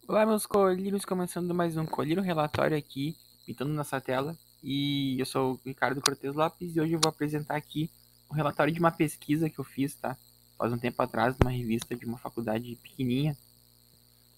Olá, meus colírios, começando mais um colírio relatório aqui, pintando nossa tela. E eu sou o Ricardo Cortes Lopes e hoje eu vou apresentar aqui o relatório de uma pesquisa que eu fiz, tá? Faz um tempo atrás, numa revista de uma faculdade pequenininha,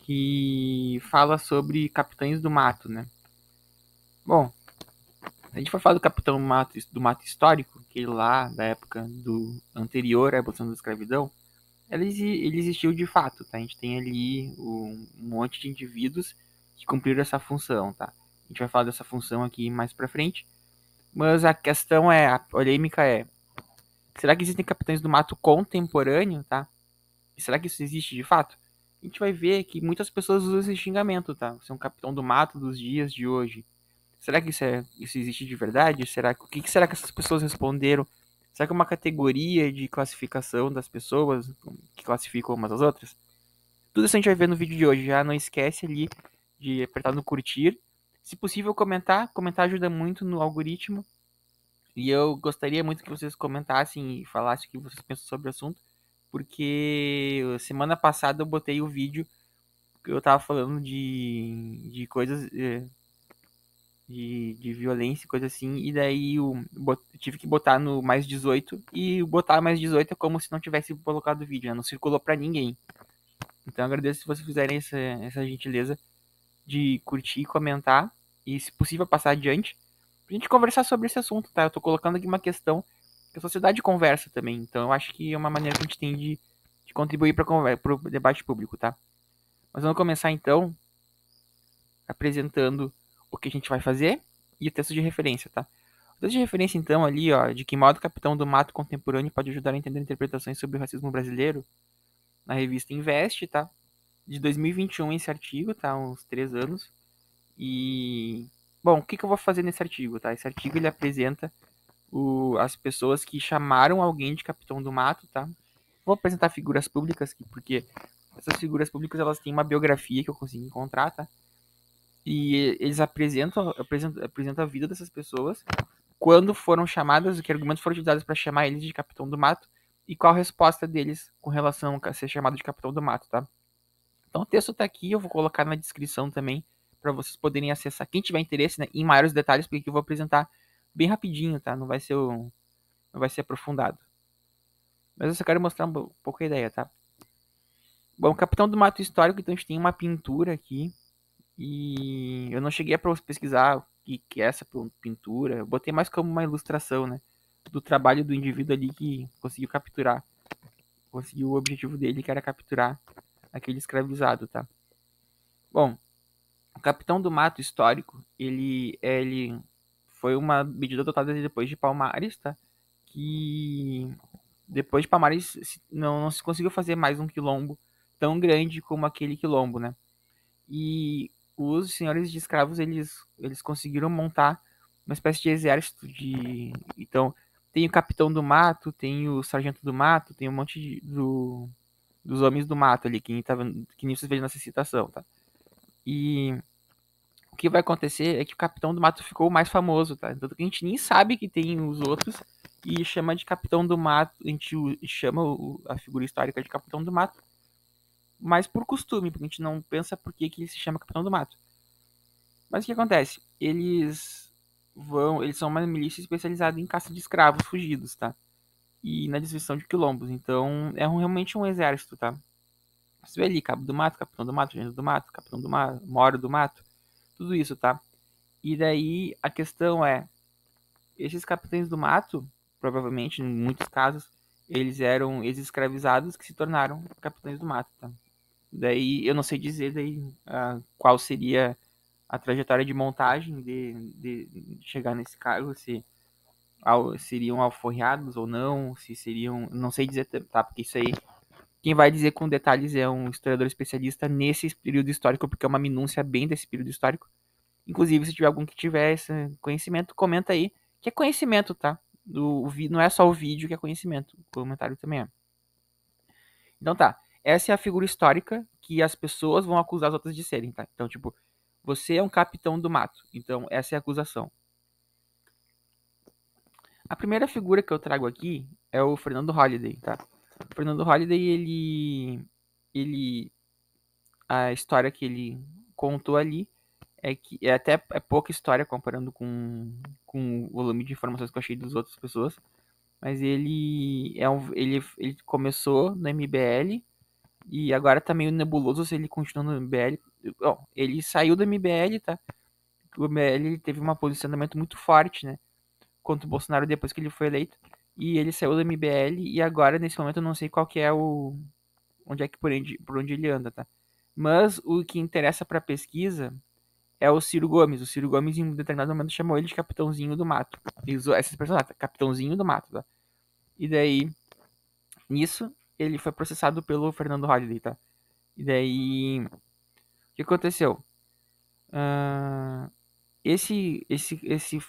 que fala sobre capitães do mato, né? Bom, a gente for falar do mato histórico, que lá da época do anterior à abolição da escravidão, ele existiu de fato, tá? A gente tem ali um monte de indivíduos que cumpriram essa função, tá? A gente vai falar dessa função aqui mais pra frente, mas a polêmica é, será que existem capitães do mato contemporâneo, tá? E será que isso existe de fato? A gente vai ver que muitas pessoas usam esse xingamento, tá? Você é um capitão do mato dos dias de hoje. Será que isso existe de verdade? O que será que essas pessoas responderam? Será que é uma categoria de classificação das pessoas que classificam umas às outras? Tudo isso a gente vai ver no vídeo de hoje. Já não esquece ali de apertar no curtir. Se possível, comentar. Comentar ajuda muito no algoritmo. E eu gostaria muito que vocês comentassem e falassem o que vocês pensam sobre o assunto. Porque semana passada eu botei o vídeo que eu tava falando de coisas de violência e coisa assim. E daí eu tive que botar no mais 18. E botar mais 18 é como se não tivesse colocado o vídeo, né? Não circulou pra ninguém. Então eu agradeço se vocês fizerem essa gentileza de curtir, comentar e, se possível, passar adiante pra gente conversar sobre esse assunto, tá? Eu tô colocando aqui uma questão que a sociedade conversa também, então eu acho que é uma maneira que a gente tem de contribuir para o debate público, tá? Mas vamos começar então apresentando o que a gente vai fazer e o texto de referência, tá? O texto de referência, então, ali, ó, de que modo o Capitão do Mato contemporâneo pode ajudar a entender interpretações sobre o racismo brasileiro, na revista Investe, tá? De 2021 esse artigo, tá? Uns 3 anos. E, bom, o que, que eu vou fazer nesse artigo, tá? Esse artigo ele apresenta as pessoas que chamaram alguém de Capitão do Mato, tá? Vou apresentar figuras públicas, porque essas figuras públicas elas têm uma biografia que eu consegui encontrar, tá? E eles apresentam a vida dessas pessoas, quando foram chamadas, que argumentos foram utilizados para chamar eles de Capitão do Mato e qual a resposta deles com relação a ser chamado de Capitão do Mato, tá? Então o texto tá aqui, eu vou colocar na descrição também para vocês poderem acessar. Quem tiver interesse, né, em maiores detalhes, porque aqui eu vou apresentar bem rapidinho, tá? Não vai ser aprofundado. Mas eu só quero mostrar um pouco a ideia, tá? Bom, Capitão do Mato Histórico, então a gente tem uma pintura aqui. E eu não cheguei a pesquisar o que é essa pintura. Eu botei mais como uma ilustração, né? Do trabalho do indivíduo ali que conseguiu capturar. Conseguiu o objetivo dele, que era capturar aquele escravizado, tá? Bom, o Capitão do Mato Histórico, ele foi uma medida adotada depois de Palmares, tá? Que depois de Palmares não se conseguiu fazer mais um quilombo tão grande como aquele quilombo, né? E os senhores de escravos, eles conseguiram montar uma espécie de exército de... Então, tem o Capitão do Mato, tem o Sargento do Mato, tem um monte dos homens do mato ali, que nem vocês veem nessa citação, tá? E o que vai acontecer é que o Capitão do Mato ficou o mais famoso, tá? Tanto que a gente nem sabe que tem os outros e chama de Capitão do Mato, a gente chama a figura histórica de Capitão do Mato, mas por costume, porque a gente não pensa por que ele se chama Capitão do Mato. Mas o que acontece? Eles são uma milícia especializada em caça de escravos fugidos, tá? E na destruição de quilombos. Então, realmente um exército, tá? Você vê ali, Cabo do Mato, Capitão do Mato, Gênero do Mato, Capitão do Mato, Moro do Mato, tudo isso, tá? E daí a questão é, esses capitães do mato, provavelmente, em muitos casos, eles eram ex-escravizados que se tornaram capitães do mato, tá? Daí eu não sei dizer daí qual seria a trajetória de montagem de chegar nesse cargo, se seriam alforriados ou não, se seriam. Não sei dizer, tá? Porque isso aí. Quem vai dizer com detalhes é um historiador especialista nesse período histórico, porque é uma minúcia bem desse período histórico. Inclusive, se tiver algum que tiver esse conhecimento, comenta aí. Que é conhecimento, tá? Não é só o vídeo que é conhecimento. O comentário também é. Então tá. Essa é a figura histórica que as pessoas vão acusar as outras de serem, tá? Então, tipo, você é um capitão do mato. Então, essa é a acusação. A primeira figura que eu trago aqui é o Fernando Holliday, tá? O Fernando Holliday, ele a história que ele contou ali é que é pouca história comparando com o volume de informações que eu achei das outras pessoas, mas ele começou no MBL e agora tá meio nebuloso se ele continua no MBL. Bom, ele saiu do MBL, tá? O MBL ele teve um posicionamento muito forte, né? Contra o Bolsonaro depois que ele foi eleito. E ele saiu do MBL e agora, nesse momento, eu não sei qual que é o. Onde é que por onde ele anda, tá? Mas o que interessa pra pesquisa é o Ciro Gomes. O Ciro Gomes, em um determinado momento, chamou ele de Capitãozinho do Mato. Ele usou essa expressão lá, tá? Capitãozinho do Mato, tá? E daí, nisso, ele foi processado pelo Fernando Holliday, tá? E daí, o que aconteceu? Ah, esse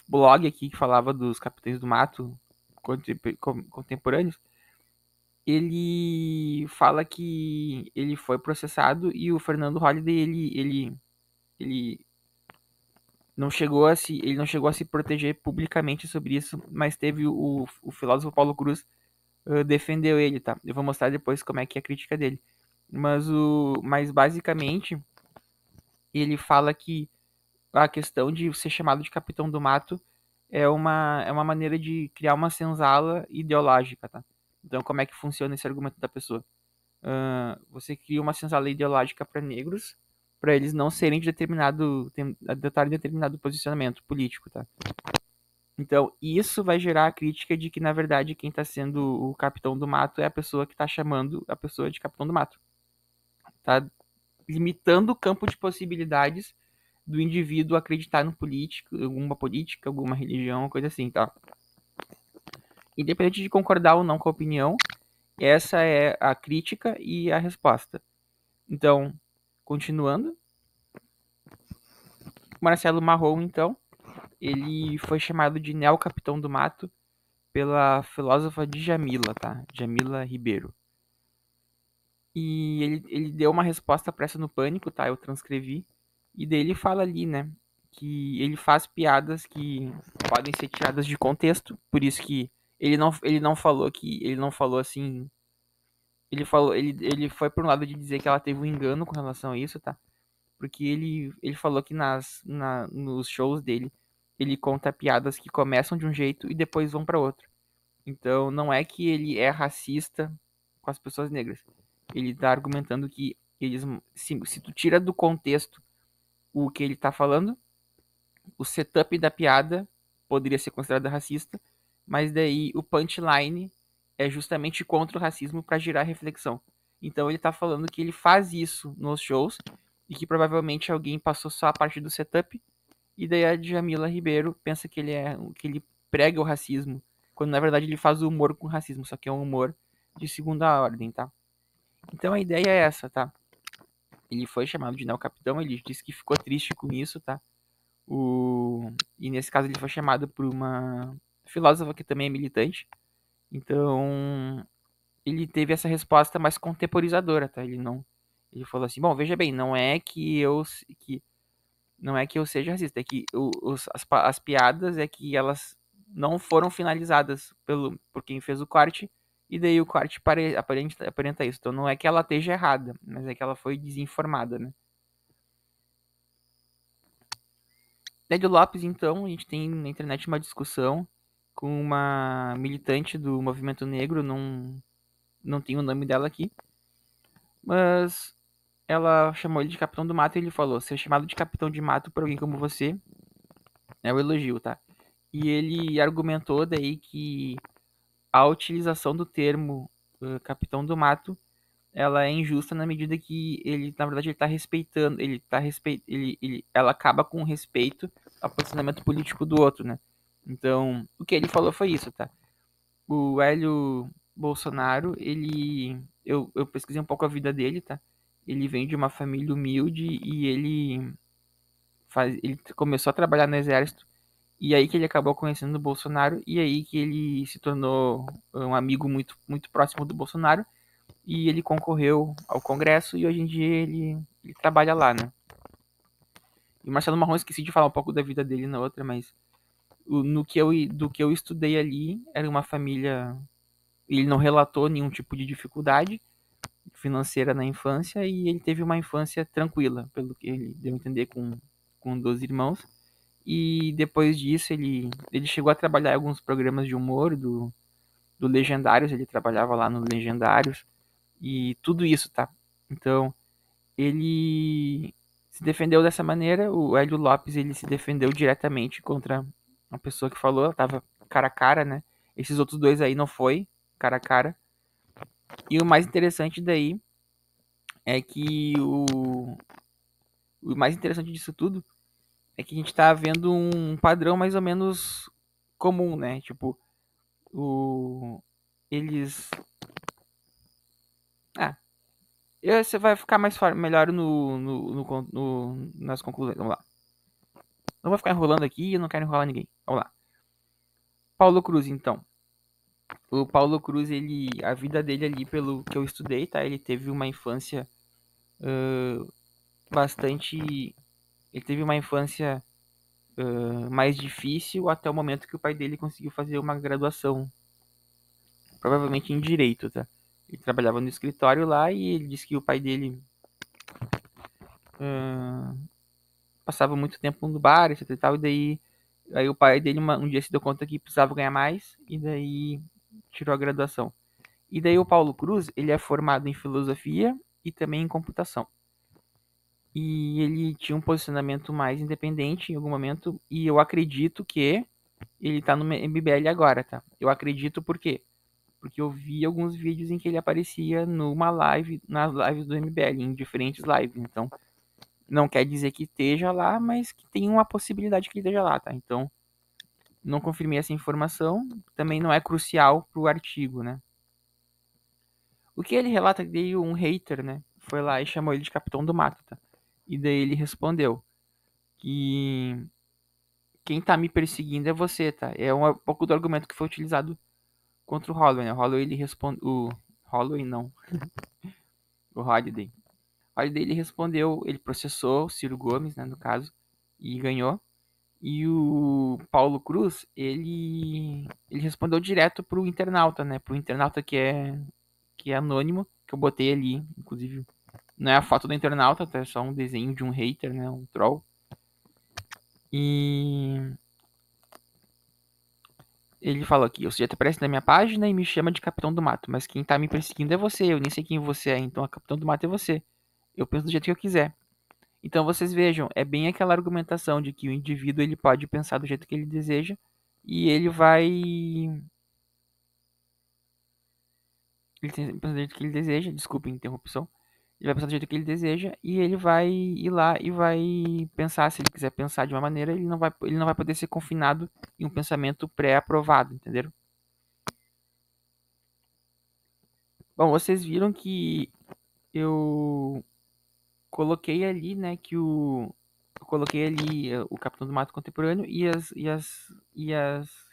blog aqui que falava dos Capitães do Mato contemporâneos, ele fala que ele foi processado e o Fernando Holliday, ele ele não chegou a se proteger publicamente sobre isso, mas teve o filósofo Paulo Cruz defendeu ele, tá? Eu vou mostrar depois como é que é a crítica dele. Mas basicamente ele fala que a questão de ser chamado de Capitão do Mato é uma maneira de criar uma senzala ideológica, tá? Então como é que funciona esse argumento da pessoa? Você cria uma senzala ideológica para negros, para eles não serem adotarem determinado posicionamento político, tá? Então, isso vai gerar a crítica de que, na verdade, quem está sendo o capitão do mato é a pessoa que está chamando a pessoa de capitão do mato. Tá limitando o campo de possibilidades do indivíduo acreditar no político, alguma política, alguma religião, coisa assim, tá? Independente de concordar ou não com a opinião, essa é a crítica e a resposta. Então, continuando, Marcelo Marrom, então, ele foi chamado de neo-capitão do mato pela filósofa Djamila, tá? Djamila Ribeiro. E ele deu uma resposta para essa no Pânico, tá? Eu transcrevi. E daí ele fala ali, né? Que ele faz piadas que podem ser tiradas de contexto. Por isso que ele não falou que. Ele não falou assim. Ele foi por um lado de dizer que ela teve um engano com relação a isso, tá? Porque ele falou que nos shows dele ele conta piadas que começam de um jeito e depois vão para outro. Então não é que ele é racista com as pessoas negras. Ele tá argumentando que eles, se tu tira do contexto o que ele tá falando, o setup da piada poderia ser considerado racista, mas daí o punchline é justamente contra o racismo para gerar reflexão. Então ele tá falando que ele faz isso nos shows e que provavelmente alguém passou só a parte do setup e daí a Djamila Ribeiro pensa que ele prega o racismo, quando na verdade ele faz o humor com racismo, só que é um humor de segunda ordem, tá? Então a ideia é essa, tá? Ele foi chamado de neo-capitão, ele disse que ficou triste com isso, tá? E nesse caso ele foi chamado por uma filósofa que também é militante. Então ele teve essa resposta mais contemporizadora, tá? Ele falou assim, bom, veja bem, não é que eu seja racista, é que as piadas é que elas não foram finalizadas por quem fez o corte, e daí o corte aparenta isso. Então não é que ela esteja errada, mas é que ela foi desinformada, né? Ned Lopes, então, a gente tem na internet uma discussão com uma militante do movimento negro, não tem o nome dela aqui, mas ela chamou ele de Capitão do Mato e ele falou: ser chamado de Capitão de Mato por alguém como você é um elogio, tá? E ele argumentou daí que a utilização do termo Capitão do Mato ela é injusta na medida que ele, na verdade, ele tá respeitando, ela acaba com o respeito ao posicionamento político do outro, né? Então, o que ele falou foi isso, tá? O Hélio Bolsonaro, eu pesquisei um pouco a vida dele, tá? Ele vem de uma família humilde e ele começou a trabalhar no exército e aí que ele acabou conhecendo o Bolsonaro e aí que ele se tornou um amigo muito próximo do Bolsonaro e ele concorreu ao Congresso e hoje em dia ele trabalha lá, né? E o Marcelo Marrom, esqueci de falar um pouco da vida dele na outra, mas do que eu estudei ali, era uma família. Ele não relatou nenhum tipo de dificuldade, financeira na infância e ele teve uma infância tranquila, pelo que ele deu a entender com 12 irmãos. E depois disso ele chegou a trabalhar em alguns programas de humor do Legendários, ele trabalhava lá no Legendários e tudo isso, tá? Então, ele se defendeu dessa maneira, o Hélio Lopes ele se defendeu diretamente contra a pessoa que falou, tava cara a cara, né? Esses outros dois aí não foi cara a cara. E o mais interessante daí é que o mais interessante disso tudo é que a gente tá vendo um padrão mais ou menos comum, né? Tipo, o eles ah, você vai ficar melhor nas conclusões. Vamos lá. Não vou ficar enrolando aqui, eu não quero enrolar ninguém. Vamos lá. Paulo Cruz, então. O Paulo Cruz, a vida dele ali, pelo que eu estudei, tá? Ele teve uma infância bastante. Ele teve uma infância mais difícil até o momento que o pai dele conseguiu fazer uma graduação, provavelmente em direito, tá? Ele trabalhava no escritório lá e ele disse que o pai dele passava muito tempo no bar, etc e tal, e daí aí o pai dele um dia se deu conta que precisava ganhar mais e daí tirou a graduação. E daí o Paulo Cruz, ele é formado em filosofia e também em computação. E ele tinha um posicionamento mais independente em algum momento, e eu acredito que ele tá no MBL agora, tá? Eu acredito por quê? Porque eu vi alguns vídeos em que ele aparecia numa live, nas lives do MBL, em diferentes lives. Então, não quer dizer que esteja lá, mas que tem uma possibilidade que ele esteja lá, tá? Então, não confirmei essa informação, também não é crucial pro artigo, né? O que ele relata que um hater, né, foi lá e chamou ele de Capitão do Mato, tá? E daí ele respondeu que quem tá me perseguindo é você, tá? É um pouco do argumento que foi utilizado contra o Holloway, né? O Holloway ele responde, o Holloway não, o Holiday. O Holiday ele respondeu, ele processou o Ciro Gomes, né, no caso, e ganhou. E o Paulo Cruz, ele respondeu direto pro internauta, né? Pro internauta que é anônimo, que eu botei ali, inclusive não é a foto do internauta, tá? É só um desenho de um hater, né? Um troll. E ele falou aqui, o sujeito aparece na minha página e me chama de Capitão do Mato, mas quem tá me perseguindo é você, eu nem sei quem você é, então a Capitão do Mato é você. Eu penso do jeito que eu quiser. Então vocês vejam, é bem aquela argumentação de que o indivíduo ele pode pensar do jeito que ele deseja e ele tem pensar do jeito que ele deseja, desculpa a interrupção. Ele vai pensar do jeito que ele deseja e ele vai ir lá e vai pensar, se ele quiser pensar de uma maneira, ele não vai poder ser confinado em um pensamento pré-aprovado, entenderam? Bom, vocês viram que eu coloquei ali, né, eu coloquei ali o Capitão do Mato Contemporâneo e as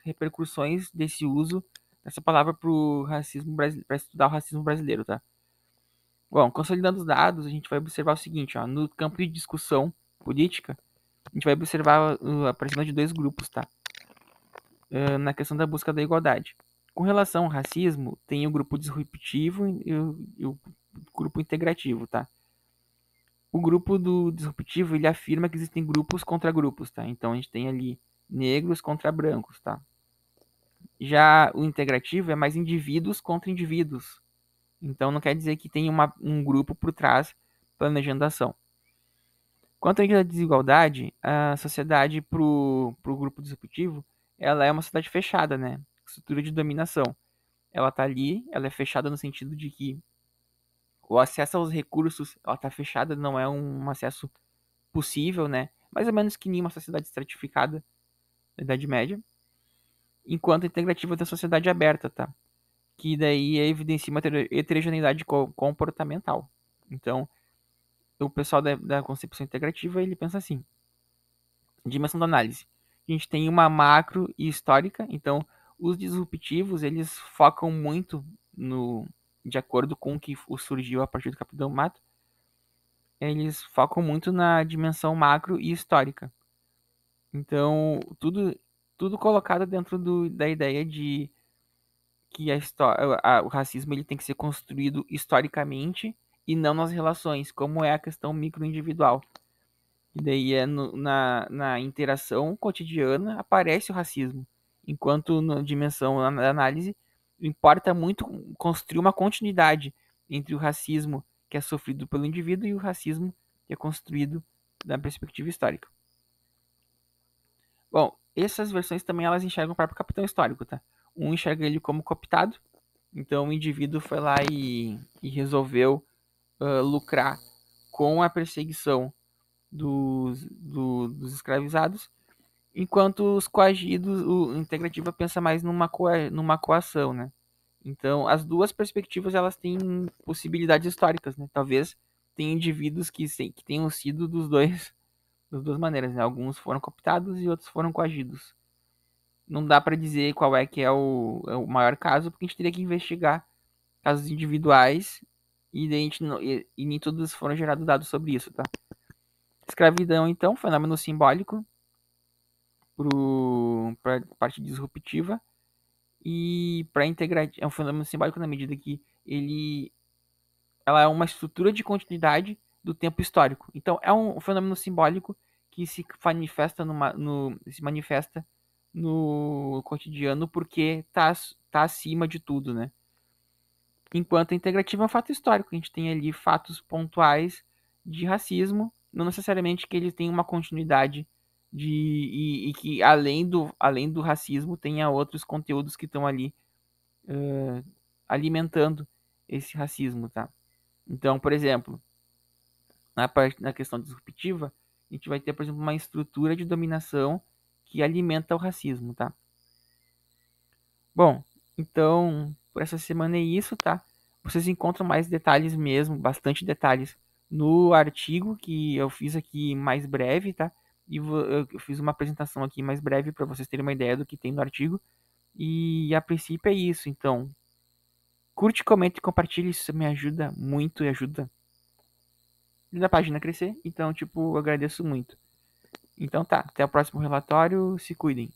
repercussões desse uso dessa palavra pro racismo para estudar o racismo brasileiro, tá? Bom, consolidando os dados, a gente vai observar o seguinte, ó, no campo de discussão política, a gente vai observar a aparecimento de dois grupos, tá? Na questão da busca da igualdade. Com relação ao racismo, tem o grupo disruptivo e o grupo integrativo, tá? O grupo do disruptivo, ele afirma que existem grupos contra grupos, tá? Então a gente tem ali negros contra brancos, tá? Já o integrativo é mais indivíduos contra indivíduos. Então não quer dizer que tem um grupo por trás planejando a ação. Quanto à desigualdade, a sociedade pro grupo disruptivo, ela é uma sociedade fechada, né? Estrutura de dominação. Ela tá ali, ela é fechada no sentido de que o acesso aos recursos, ela tá fechada, não é um acesso possível, né? Mais ou menos que nem uma sociedade estratificada da Idade Média. Enquanto a integrativa da sociedade aberta, tá? Que daí evidencia uma heterogeneidade comportamental. Então, o pessoal da concepção integrativa, ele pensa assim. Dimensão da análise. A gente tem uma macro e histórica, então os disruptivos, eles focam muito de acordo com o que surgiu a partir do Capitão Mato, eles focam muito na dimensão macro e histórica. Então, tudo colocado dentro da ideia de que o racismo ele tem que ser construído historicamente e não nas relações, como é a questão microindividual. E daí na interação cotidiana aparece o racismo, enquanto na dimensão da análise importa muito construir uma continuidade entre o racismo que é sofrido pelo indivíduo e o racismo que é construído da perspectiva histórica. Bom, essas versões também elas enxergam o próprio capitão histórico, tá? Um enxerga ele como cooptado, então o indivíduo foi lá e resolveu lucrar com a perseguição dos escravizados, enquanto os coagidos, o integrativa pensa mais numa coação, né? Então, as duas perspectivas elas têm possibilidades históricas, né? Talvez tenha indivíduos que tenham sido das duas maneiras, né? Alguns foram cooptados e outros foram coagidos. Não dá para dizer qual é que é o maior caso, porque a gente teria que investigar casos individuais e, daí a gente não, e nem todos foram gerados dados sobre isso, tá? Escravidão, então, fenômeno simbólico para a parte disruptiva e para integrar é um fenômeno simbólico na medida que ela é uma estrutura de continuidade do tempo histórico. Então é um fenômeno simbólico que se manifesta no cotidiano porque tá acima de tudo, né? Enquanto a integrativa é um fato histórico, a gente tem ali fatos pontuais de racismo, não necessariamente que ele tenha uma continuidade e que além do racismo tenha outros conteúdos que estão ali alimentando esse racismo, tá? Então, por exemplo, na questão disruptiva, a gente vai ter, por exemplo, uma estrutura de dominação que alimenta o racismo, tá? Bom, então, por essa semana é isso, tá? Vocês encontram mais detalhes mesmo, bastante detalhes, no artigo que eu fiz aqui mais breve, tá? E eu fiz uma apresentação aqui mais breve para vocês terem uma ideia do que tem no artigo. E a princípio é isso, então. Curte, comenta e compartilha, isso me ajuda muito e ajuda a página a crescer. Então, tipo, eu agradeço muito. Então tá, até o próximo relatório, se cuidem.